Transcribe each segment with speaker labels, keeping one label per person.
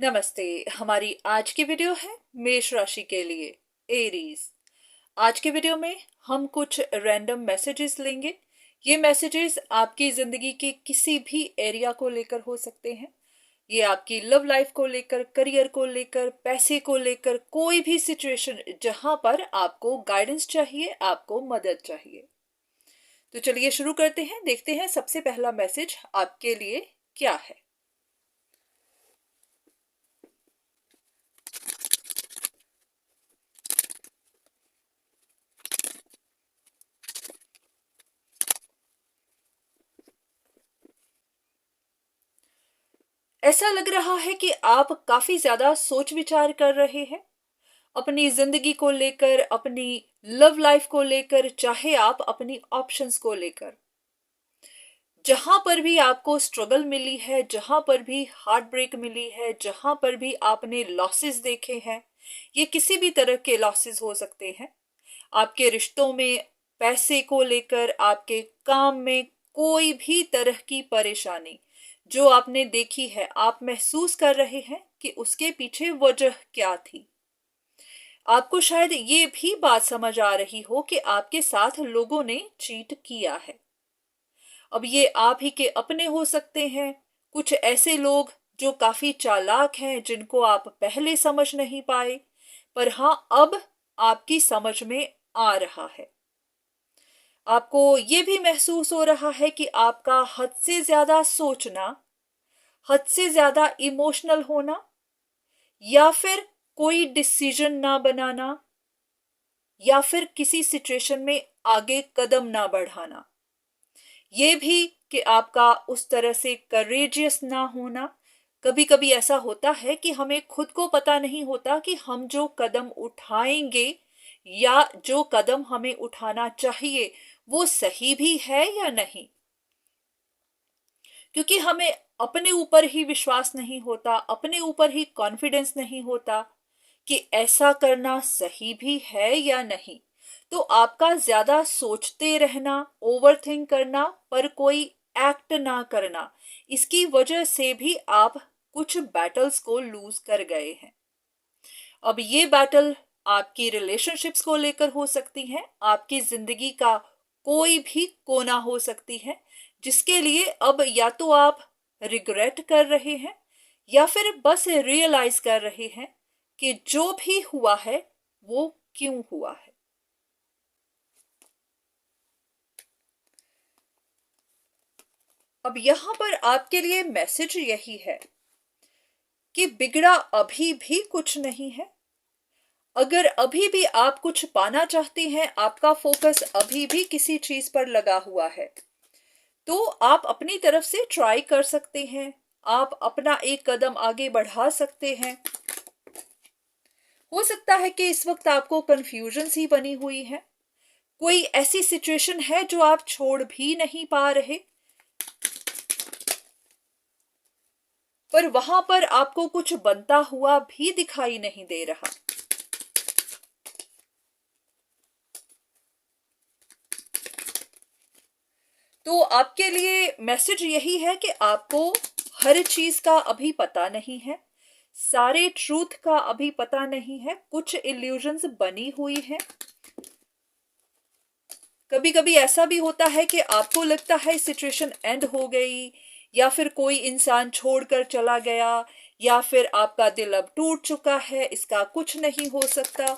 Speaker 1: नमस्ते। हमारी आज की वीडियो है मेष राशि के लिए, एरीज। आज के वीडियो में हम कुछ रैंडम मैसेजेस लेंगे। ये मैसेजेस आपकी जिंदगी के किसी भी एरिया को लेकर हो सकते हैं। ये आपकी लव लाइफ को लेकर, करियर को लेकर, पैसे को लेकर, कोई भी सिचुएशन जहां पर आपको गाइडेंस चाहिए, आपको मदद चाहिए। तो चलिए शुरू करते हैं। देखते हैं सबसे पहला मैसेज आपके लिए क्या है। ऐसा लग रहा है कि आप काफी ज्यादा सोच विचार कर रहे हैं अपनी जिंदगी को लेकर, अपनी लव लाइफ को लेकर, चाहे आप अपनी ऑप्शंस को लेकर। जहां पर भी आपको स्ट्रगल मिली है, जहां पर भी हार्ट ब्रेक मिली है, जहां पर भी आपने लॉसेस देखे हैं, ये किसी भी तरह के लॉसेस हो सकते हैं। आपके रिश्तों में, पैसे को लेकर, आपके काम में, कोई भी तरह की परेशानी जो आपने देखी है, आप महसूस कर रहे हैं कि उसके पीछे वजह क्या थी। आपको शायद ये भी बात समझ आ रही हो कि आपके साथ लोगों ने चीट किया है। अब ये आप ही के अपने हो सकते हैं, कुछ ऐसे लोग जो काफी चालाक हैं, जिनको आप पहले समझ नहीं पाए, पर हाँ, अब आपकी समझ में आ रहा है। आपको ये भी महसूस हो रहा है कि आपका हद से ज्यादा सोचना, हद से ज्यादा इमोशनल होना, या फिर कोई डिसीजन ना बनाना, या फिर किसी सिचुएशन में आगे कदम ना बढ़ाना, ये भी कि आपका उस तरह से करेजियस ना होना। कभी कभी ऐसा होता है कि हमें खुद को पता नहीं होता कि हम जो कदम उठाएंगे या जो कदम हमें उठाना चाहिए वो सही भी है या नहीं, क्योंकि हमें अपने ऊपर ही विश्वास नहीं होता, अपने ऊपर ही कॉन्फिडेंस नहीं होता कि ऐसा करना सही भी है या नहीं। तो आपका ज्यादा सोचते रहना, ओवरथिंक करना, पर कोई एक्ट ना करना, इसकी वजह से भी आप कुछ बैटल्स को लूज कर गए हैं। अब ये बैटल आपकी रिलेशनशिप्स को लेकर हो सकती हैं, आपकी जिंदगी का कोई भी कोना हो सकती है, जिसके लिए अब या तो आप रिग्रेट कर रहे हैं या फिर बस रियलाइज कर रहे हैं कि जो भी हुआ है वो क्यों हुआ है। अब यहां पर आपके लिए मैसेज यही है कि बिगड़ा अभी भी कुछ नहीं है। अगर अभी भी आप कुछ पाना चाहते हैं, आपका फोकस अभी भी किसी चीज पर लगा हुआ है, तो आप अपनी तरफ से ट्राई कर सकते हैं। आप अपना एक कदम आगे बढ़ा सकते हैं। हो सकता है कि इस वक्त आपको कंफ्यूजन सी बनी हुई है, कोई ऐसी सिचुएशन है जो आप छोड़ भी नहीं पा रहे, पर वहां पर आपको कुछ बनता हुआ भी दिखाई नहीं दे रहा। तो आपके लिए मैसेज यही है कि आपको हर चीज का अभी पता नहीं है, सारे ट्रूथ का अभी पता नहीं है, कुछ इल्यूजन्स बनी हुई है। कभी कभी ऐसा भी होता है कि आपको लगता है सिचुएशन एंड हो गई, या फिर कोई इंसान छोड़कर चला गया, या फिर आपका दिल अब टूट चुका है, इसका कुछ नहीं हो सकता।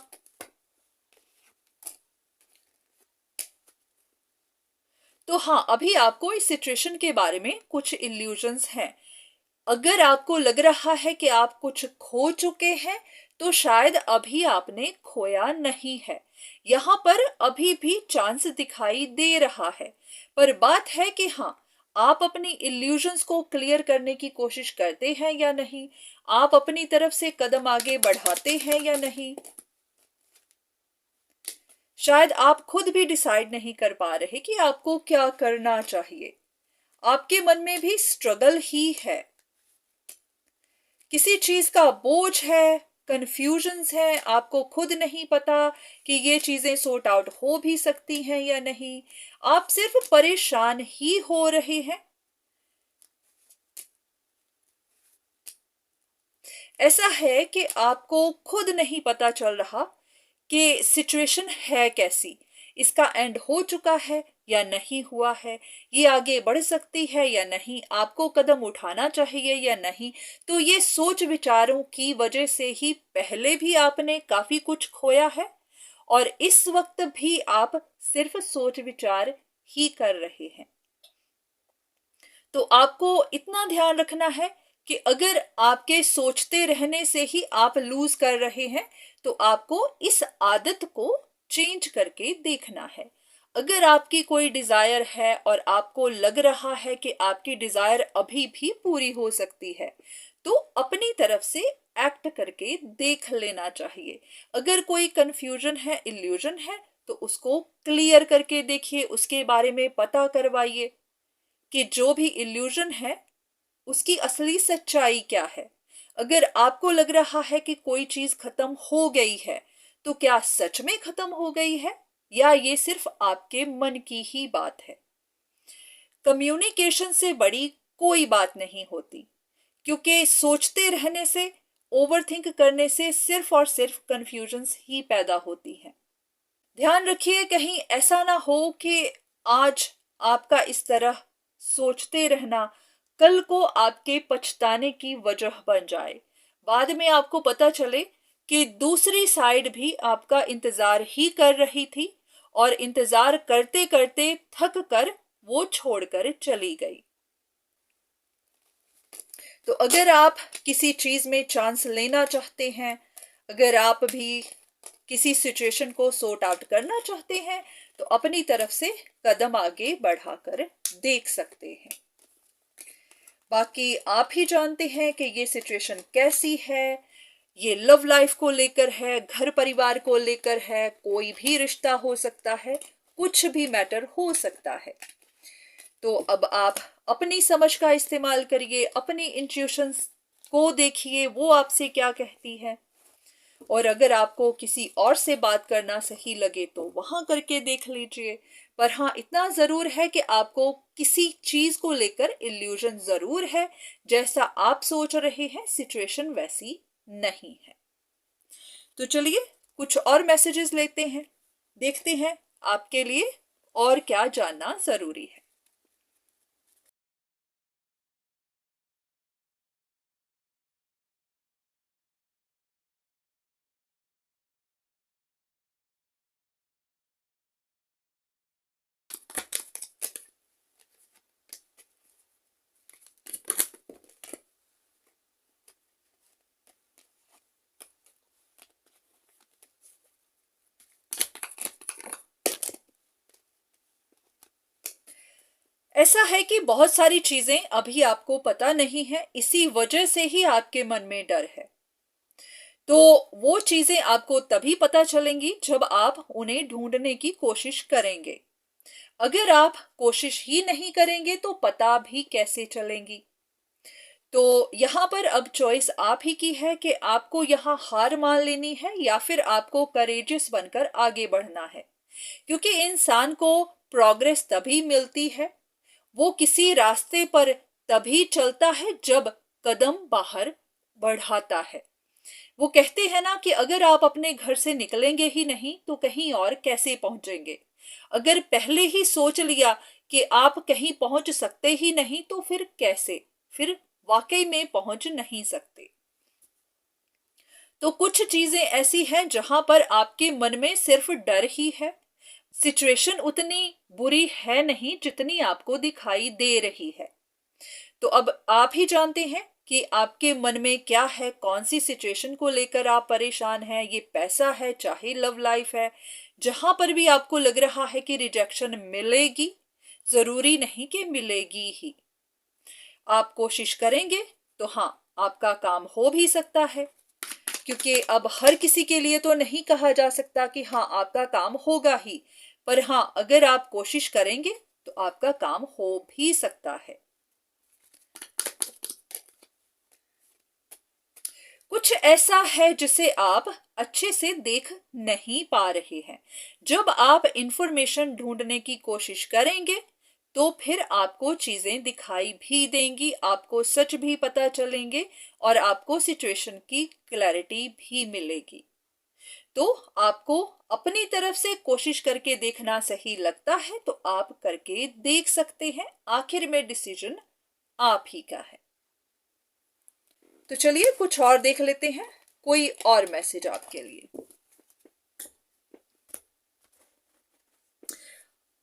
Speaker 1: तो हाँ, अभी आपको इस सिचुएशन के बारे में कुछ इल्यूजन्स हैं। अगर आपको लग रहा है कि आप कुछ खो चुके हैं, तो शायद अभी आपने खोया नहीं है। यहां पर अभी भी चांस दिखाई दे रहा है, पर बात है कि हाँ, आप अपनी इल्यूजन्स को क्लियर करने की कोशिश करते हैं या नहीं, आप अपनी तरफ से कदम आगे बढ़ाते हैं या नहीं। शायद आप खुद भी डिसाइड नहीं कर पा रहे कि आपको क्या करना चाहिए। आपके मन में भी स्ट्रगल ही है, किसी चीज का बोझ है, कंफ्यूजन्स है, आपको खुद नहीं पता कि ये चीजें सॉर्ट आउट हो भी सकती हैं या नहीं। आप सिर्फ परेशान ही हो रहे हैं। ऐसा है कि आपको खुद नहीं पता चल रहा कि सिचुएशन है कैसी, इसका एंड हो चुका है या नहीं हुआ है, ये आगे बढ़ सकती है या नहीं, आपको कदम उठाना चाहिए या नहीं। तो ये सोच विचारों की वजह से ही पहले भी आपने काफी कुछ खोया है और इस वक्त भी आप सिर्फ सोच विचार ही कर रहे हैं। तो आपको इतना ध्यान रखना है कि अगर आपके सोचते रहने से ही आप लूज कर रहे हैं तो आपको इस आदत को चेंज करके देखना है। अगर आपकी कोई डिजायर है और आपको लग रहा है कि आपकी डिजायर अभी भी पूरी हो सकती है तो अपनी तरफ से एक्ट करके देख लेना चाहिए। अगर कोई कंफ्यूजन है, इल्यूजन है, तो उसको क्लियर करके देखिए, उसके बारे में पता करवाइए कि जो भी इल्यूजन है उसकी असली सच्चाई क्या है। अगर आपको लग रहा है कि कोई चीज खत्म हो गई है तो क्या सच में खत्म हो गई है या ये सिर्फ आपके मन की ही बात है। कम्युनिकेशन से बड़ी कोई बात नहीं होती, क्योंकि सोचते रहने से, ओवरथिंक करने से सिर्फ और सिर्फ कंफ्यूजन्स ही पैदा होती हैं। ध्यान रखिए कहीं ऐसा ना हो कि आज आपका इस तरह सोचते रहना कल को आपके पछताने की वजह बन जाए। बाद में आपको पता चले कि दूसरी साइड भी आपका इंतजार ही कर रही थी और इंतजार करते करते थक कर वो छोड़कर चली गई। तो अगर आप किसी चीज में चांस लेना चाहते हैं, अगर आप भी किसी सिचुएशन को सॉर्ट आउट करना चाहते हैं तो अपनी तरफ से कदम आगे बढ़ाकर देख सकते हैं। बाकी आप ही जानते हैं कि ये सिचुएशन कैसी है। ये लव लाइफ को लेकर है, घर परिवार को लेकर है, कोई भी रिश्ता हो सकता है, कुछ भी मैटर हो सकता है। तो अब आप अपनी समझ का इस्तेमाल करिए, अपनी इंट्यूशंस को देखिए वो आपसे क्या कहती है, और अगर आपको किसी और से बात करना सही लगे तो वहां करके देख लीजिए। पर हाँ, इतना जरूर है कि आपको किसी चीज को लेकर इल्यूजन जरूर है, जैसा आप सोच रहे हैं सिचुएशन वैसी नहीं है। तो चलिए कुछ और मैसेजेस लेते हैं, देखते हैं आपके लिए और क्या जानना जरूरी है। ऐसा है कि बहुत सारी चीजें अभी आपको पता नहीं है, इसी वजह से ही आपके मन में डर है। तो वो चीजें आपको तभी पता चलेंगी जब आप उन्हें ढूंढने की कोशिश करेंगे। अगर आप कोशिश ही नहीं करेंगे तो पता भी कैसे चलेंगी। तो यहाँ पर अब चॉइस आप ही की है कि आपको यहाँ हार मान लेनी है या फिर आपको करेजियस बनकर आगे बढ़ना है। क्योंकि इंसान को प्रोग्रेस तभी मिलती है, वो किसी रास्ते पर तभी चलता है जब कदम बाहर बढ़ाता है। वो कहते हैं ना कि अगर आप अपने घर से निकलेंगे ही नहीं तो कहीं और कैसे पहुंचेंगे। अगर पहले ही सोच लिया कि आप कहीं पहुंच सकते ही नहीं तो फिर कैसे, फिर वाकई में पहुंच नहीं सकते। तो कुछ चीजें ऐसी हैं जहां पर आपके मन में सिर्फ डर ही है। सिचुएशन उतनी बुरी है नहीं जितनी आपको दिखाई दे रही है। तो अब आप ही जानते हैं कि आपके मन में क्या है, कौन सी सिचुएशन को लेकर आप परेशान हैं। ये पैसा है, चाहे लव लाइफ है, जहां पर भी आपको लग रहा है कि रिजेक्शन मिलेगी, जरूरी नहीं कि मिलेगी ही। आप कोशिश करेंगे तो हाँ, आपका काम हो भी सकता है। क्योंकि अब हर किसी के लिए तो नहीं कहा जा सकता कि हाँ आपका काम होगा ही, पर हाँ अगर आप कोशिश करेंगे तो आपका काम हो भी सकता है। कुछ ऐसा है जिसे आप अच्छे से देख नहीं पा रहे हैं। जब आप इंफॉर्मेशन ढूंढने की कोशिश करेंगे तो फिर आपको चीजें दिखाई भी देंगी, आपको सच भी पता चलेंगे और आपको सिचुएशन की क्लैरिटी भी मिलेगी। तो आपको अपनी तरफ से कोशिश करके देखना सही लगता है तो आप करके देख सकते हैं, आखिर में डिसीजन आप ही का है। तो चलिए कुछ और देख लेते हैं, कोई और मैसेज आपके लिए।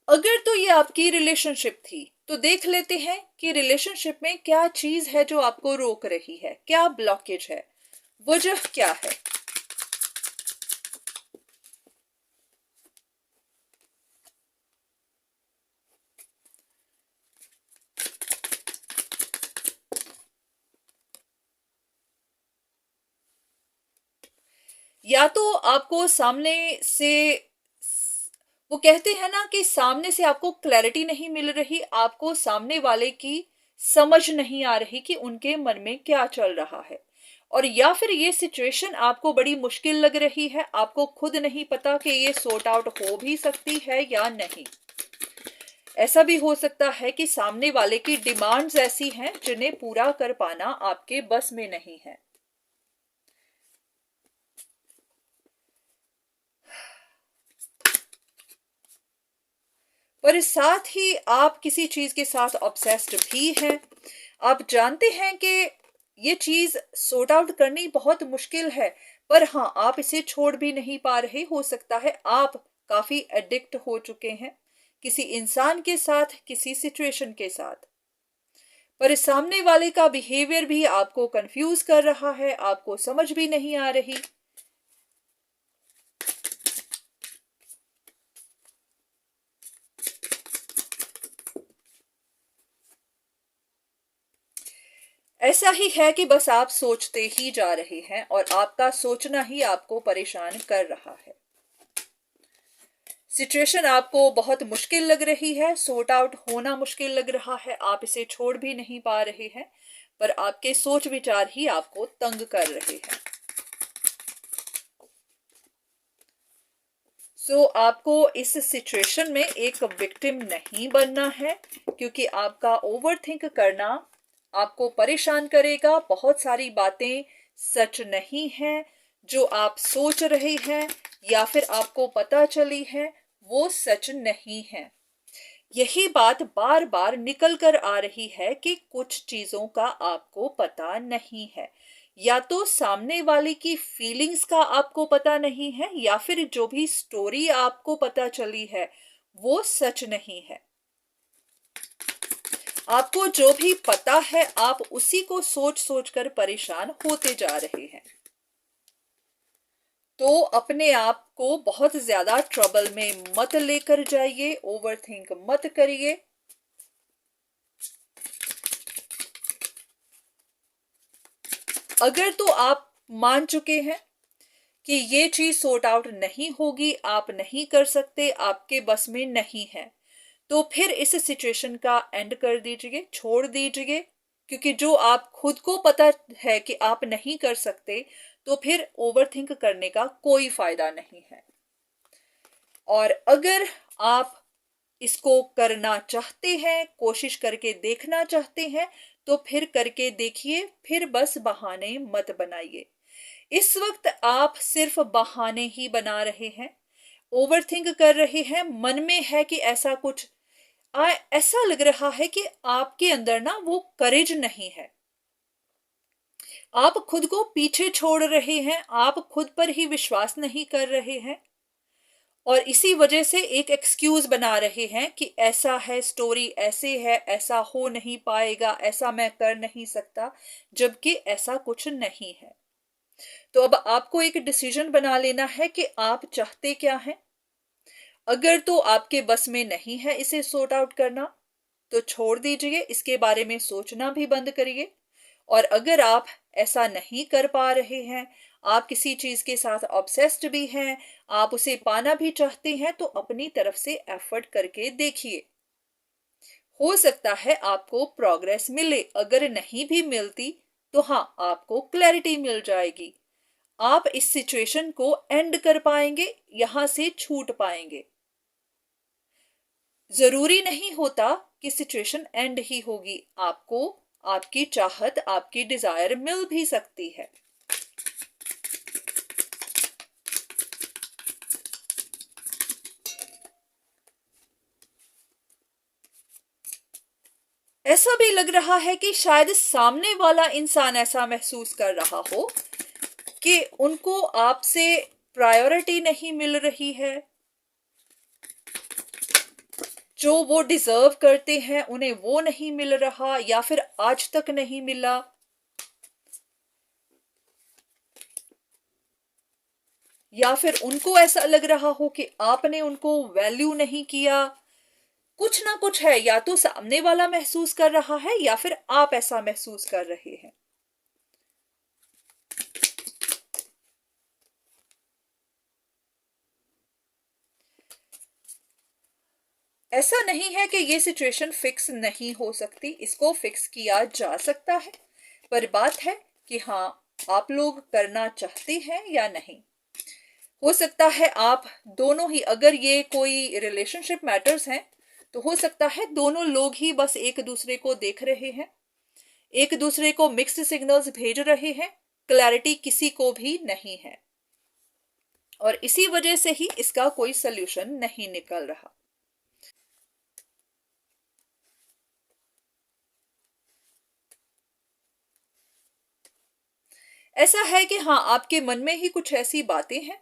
Speaker 1: अगर तो ये आपकी रिलेशनशिप थी तो देख लेते हैं कि रिलेशनशिप में क्या चीज है जो आपको रोक रही है, क्या ब्लॉकेज है, वजह क्या है। या तो आपको सामने से, वो कहते हैं ना कि सामने से आपको क्लैरिटी नहीं मिल रही, आपको सामने वाले की समझ नहीं आ रही कि उनके मन में क्या चल रहा है, और या फिर ये सिचुएशन आपको बड़ी मुश्किल लग रही है, आपको खुद नहीं पता कि ये सॉर्ट आउट हो भी सकती है या नहीं। ऐसा भी हो सकता है कि सामने वाले की डिमांड्स ऐसी हैं जिन्हें पूरा कर पाना आपके बस में नहीं है। पर साथ ही आप किसी चीज के साथ ऑब्सेस्ड भी हैं। आप जानते हैं कि ये चीज सॉर्ट आउट करनी बहुत मुश्किल है, पर हाँ आप इसे छोड़ भी नहीं पा रहे। हो सकता है आप काफी एडिक्ट हो चुके हैं किसी इंसान के साथ, किसी सिचुएशन के साथ, पर इस सामने वाले का बिहेवियर भी आपको कंफ्यूज कर रहा है, आपको समझ भी नहीं आ रही। ऐसा ही है कि बस आप सोचते ही जा रहे हैं और आपका सोचना ही आपको परेशान कर रहा है। सिचुएशन आपको बहुत मुश्किल लग रही है, सॉर्ट आउट होना मुश्किल लग रहा है, आप इसे छोड़ भी नहीं पा रहे हैं, पर आपके सोच विचार ही आपको तंग कर रहे हैं। सो आपको इस सिचुएशन में एक विक्टिम नहीं बनना है, क्योंकि आपका ओवरथिंक करना आपको परेशान करेगा। बहुत सारी बातें सच नहीं हैं जो आप सोच रहे हैं या फिर आपको पता चली है, वो सच नहीं है। यही बात बार बार निकल कर आ रही है कि कुछ चीजों का आपको पता नहीं है, या तो सामने वाले की फीलिंग्स का आपको पता नहीं है, या फिर जो भी स्टोरी आपको पता चली है वो सच नहीं है। आपको जो भी पता है आप उसी को सोच सोच कर परेशान होते जा रहे हैं। तो अपने आप को बहुत ज्यादा ट्रबल में मत लेकर जाइए, ओवरथिंक मत करिए। अगर तो आप मान चुके हैं कि ये चीज सॉर्ट आउट नहीं होगी, आप नहीं कर सकते, आपके बस में नहीं है, तो फिर इस सिचुएशन का एंड कर दीजिए, छोड़ दीजिए। क्योंकि जो आप खुद को पता है कि आप नहीं कर सकते, तो फिर ओवरथिंक करने का कोई फायदा नहीं है। और अगर आप इसको करना चाहते हैं, कोशिश करके देखना चाहते हैं, तो फिर करके देखिए, फिर बस बहाने मत बनाइए। इस वक्त आप सिर्फ बहाने ही बना रहे हैं, ओवरथिंक कर रहे हैं, मन में है कि ऐसा कुछ ऐसा लग रहा है कि आपके अंदर ना वो करेज नहीं है, आप खुद को पीछे छोड़ रहे हैं, आप खुद पर ही विश्वास नहीं कर रहे हैं, और इसी वजह से एक एक्सक्यूज बना रहे हैं कि ऐसा है, स्टोरी ऐसे है, ऐसा हो नहीं पाएगा, ऐसा मैं कर नहीं सकता, जबकि ऐसा कुछ नहीं है। तो अब आपको एक डिसीजन बना लेना है कि आप चाहते क्या हैं। अगर तो आपके बस में नहीं है इसे सॉर्ट आउट करना, तो छोड़ दीजिए, इसके बारे में सोचना भी बंद करिए। और अगर आप ऐसा नहीं कर पा रहे हैं, आप किसी चीज के साथ ऑब्सेस्ड भी हैं, आप उसे पाना भी चाहते हैं, तो अपनी तरफ से एफर्ट करके देखिए, हो सकता है आपको प्रोग्रेस मिले। अगर नहीं भी मिलती तो हाँ, आपको क्लैरिटी मिल जाएगी, आप इस सिचुएशन को एंड कर पाएंगे, यहां से छूट पाएंगे। जरूरी नहीं होता कि सिचुएशन एंड ही होगी, आपको आपकी चाहत, आपकी डिजायर मिल भी सकती है। ऐसा भी लग रहा है कि शायद सामने वाला इंसान ऐसा महसूस कर रहा हो कि उनको आपसे प्रायोरिटी नहीं मिल रही है, जो वो डिजर्व करते हैं उन्हें वो नहीं मिल रहा, या फिर आज तक नहीं मिला। या फिर उनको ऐसा लग रहा हो कि आपने उनको वैल्यू नहीं किया। कुछ ना कुछ है, या तो सामने वाला महसूस कर रहा है या फिर आप ऐसा महसूस कर रहे हैं। ऐसा नहीं है कि ये सिचुएशन फिक्स नहीं हो सकती, इसको फिक्स किया जा सकता है, पर बात है कि हाँ, आप लोग करना चाहते हैं या नहीं। हो सकता है आप दोनों ही, अगर ये कोई रिलेशनशिप मैटर्स हैं तो हो सकता है दोनों लोग ही बस एक दूसरे को देख रहे हैं, एक दूसरे को मिक्स्ड सिग्नल्स भेज रहे हैं, क्लैरिटी किसी को भी नहीं है, और इसी वजह से ही इसका कोई सल्यूशन नहीं निकल रहा। ऐसा है कि हाँ, आपके मन में ही कुछ ऐसी बातें हैं।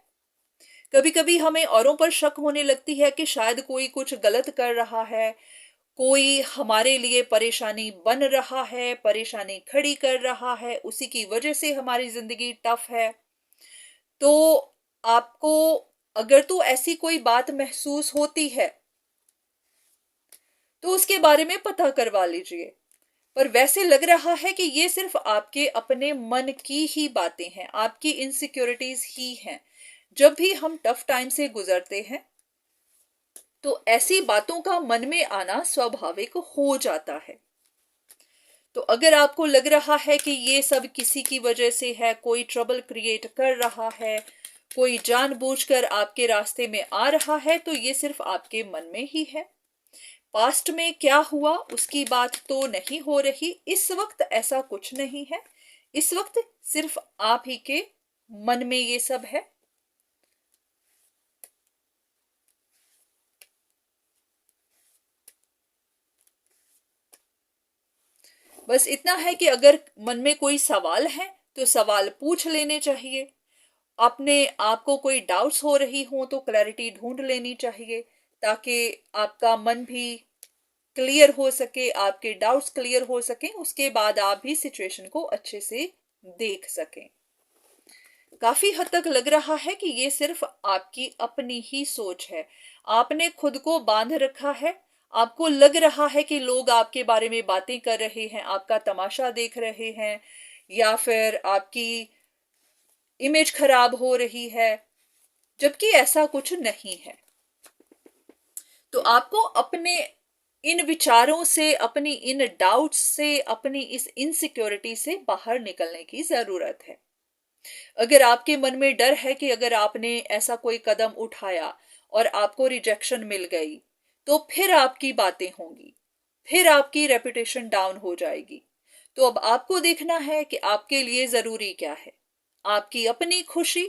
Speaker 1: कभी कभी हमें औरों पर शक होने लगती है कि शायद कोई कुछ गलत कर रहा है, कोई हमारे लिए परेशानी बन रहा है, परेशानी खड़ी कर रहा है, उसी की वजह से हमारी जिंदगी टफ है। तो आपको अगर तो ऐसी कोई बात महसूस होती है तो उसके बारे में पता करवा लीजिए। पर वैसे लग रहा है कि ये सिर्फ आपके अपने मन की ही बातें हैं, आपकी इनसिक्योरिटीज ही हैं। जब भी हम टफ टाइम से गुजरते हैं तो ऐसी बातों का मन में आना स्वाभाविक हो जाता है। तो अगर आपको लग रहा है कि ये सब किसी की वजह से है, कोई ट्रबल क्रिएट कर रहा है, कोई जानबूझकर आपके रास्ते में आ रहा है, तो ये सिर्फ आपके मन में ही है। पास्ट में क्या हुआ उसकी बात तो नहीं हो रही, इस वक्त ऐसा कुछ नहीं है। इस वक्त सिर्फ आप ही के मन में ये सब है। बस इतना है कि अगर मन में कोई सवाल है तो सवाल पूछ लेने चाहिए। अपने आप को कोई डाउट्स हो रही हो तो क्लैरिटी ढूंढ लेनी चाहिए, ताकि आपका मन भी क्लियर हो सके, आपके डाउट्स क्लियर हो सके, उसके बाद आप भी सिचुएशन को अच्छे से देख सकें। काफी हद तक लग रहा है कि ये सिर्फ आपकी अपनी ही सोच है, आपने खुद को बांध रखा है। आपको लग रहा है कि लोग आपके बारे में बातें कर रहे हैं, आपका तमाशा देख रहे हैं, या फिर आपकी इमेज खराब हो रही है, जबकि ऐसा कुछ नहीं है। तो आपको अपने इन विचारों से, अपनी इन डाउट्स से, अपनी इस इनसिक्योरिटी से बाहर निकलने की जरूरत है। अगर आपके मन में डर है कि अगर आपने ऐसा कोई कदम उठाया और आपको रिजेक्शन मिल गई तो फिर आपकी बातें होंगी, फिर आपकी रेपुटेशन डाउन हो जाएगी। तो अब आपको देखना है कि आपके लिए जरूरी क्या है, आपकी अपनी खुशी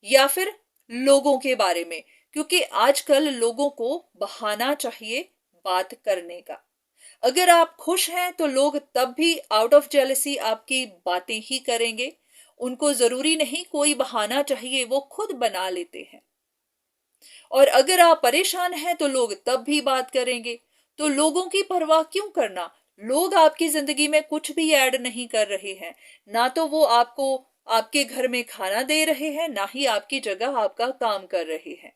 Speaker 1: या फिर लोगों के बारे में। क्योंकि आजकल लोगों को बहाना चाहिए बात करने का। अगर आप खुश हैं तो लोग तब भी आउट ऑफ जेलसी आपकी बातें ही करेंगे, उनको जरूरी नहीं कोई बहाना चाहिए, वो खुद बना लेते हैं। और अगर आप परेशान हैं तो लोग तब भी बात करेंगे। तो लोगों की परवाह क्यों करना। लोग आपकी जिंदगी में कुछ भी ऐड नहीं कर रहे हैं, ना तो वो आपको आपके घर में खाना दे रहे हैं, ना ही आपकी जगह आपका काम कर रहे हैं।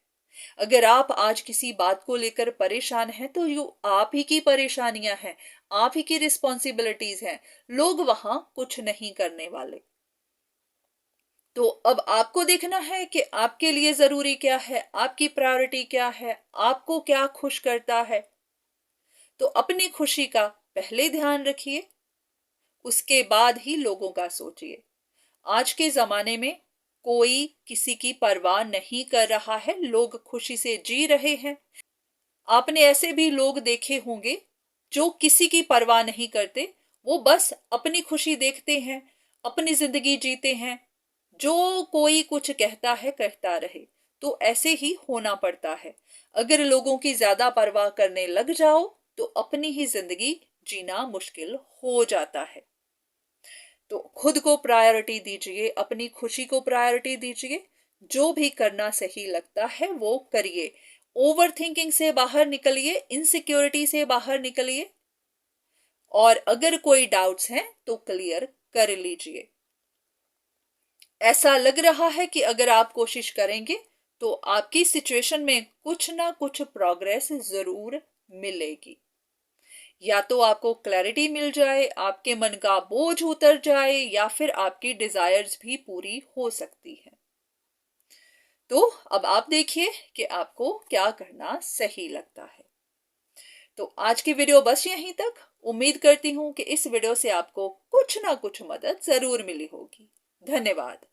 Speaker 1: अगर आप आज किसी बात को लेकर परेशान हैं तो यो आप ही की परेशानियां हैं, आप ही की रिस्पॉन्सिबिलिटीज हैं, लोग वहां कुछ नहीं करने वाले। तो अब आपको देखना है कि आपके लिए जरूरी क्या है, आपकी प्रायोरिटी क्या है, आपको क्या खुश करता है। तो अपनी खुशी का पहले ध्यान रखिए, उसके बाद ही लोगों का सोचिए। आज के जमाने में कोई किसी की परवाह नहीं कर रहा है, लोग खुशी से जी रहे हैं। आपने ऐसे भी लोग देखे होंगे जो किसी की परवाह नहीं करते, वो बस अपनी खुशी देखते हैं, अपनी जिंदगी जीते हैं, जो कोई कुछ कहता है कहता रहे। तो ऐसे ही होना पड़ता है। अगर लोगों की ज्यादा परवाह करने लग जाओ तो अपनी ही जिंदगी जीना मुश्किल हो जाता है। तो खुद को प्रायोरिटी दीजिए, अपनी खुशी को प्रायोरिटी दीजिए, जो भी करना सही लगता है वो करिए। ओवर थिंकिंग से बाहर निकलिए, इनसिक्योरिटी से बाहर निकलिए, और अगर कोई डाउट्स हैं तो क्लियर कर लीजिए। ऐसा लग रहा है कि अगर आप कोशिश करेंगे तो आपकी सिचुएशन में कुछ ना कुछ प्रोग्रेस जरूर मिलेगी। या तो आपको क्लैरिटी मिल जाए, आपके मन का बोझ उतर जाए, या फिर आपकी डिजायर्स भी पूरी हो सकती है। तो अब आप देखिए कि आपको क्या करना सही लगता है। तो आज की वीडियो बस यहीं तक। उम्मीद करती हूं कि इस वीडियो से आपको कुछ ना कुछ मदद जरूर मिली होगी। धन्यवाद।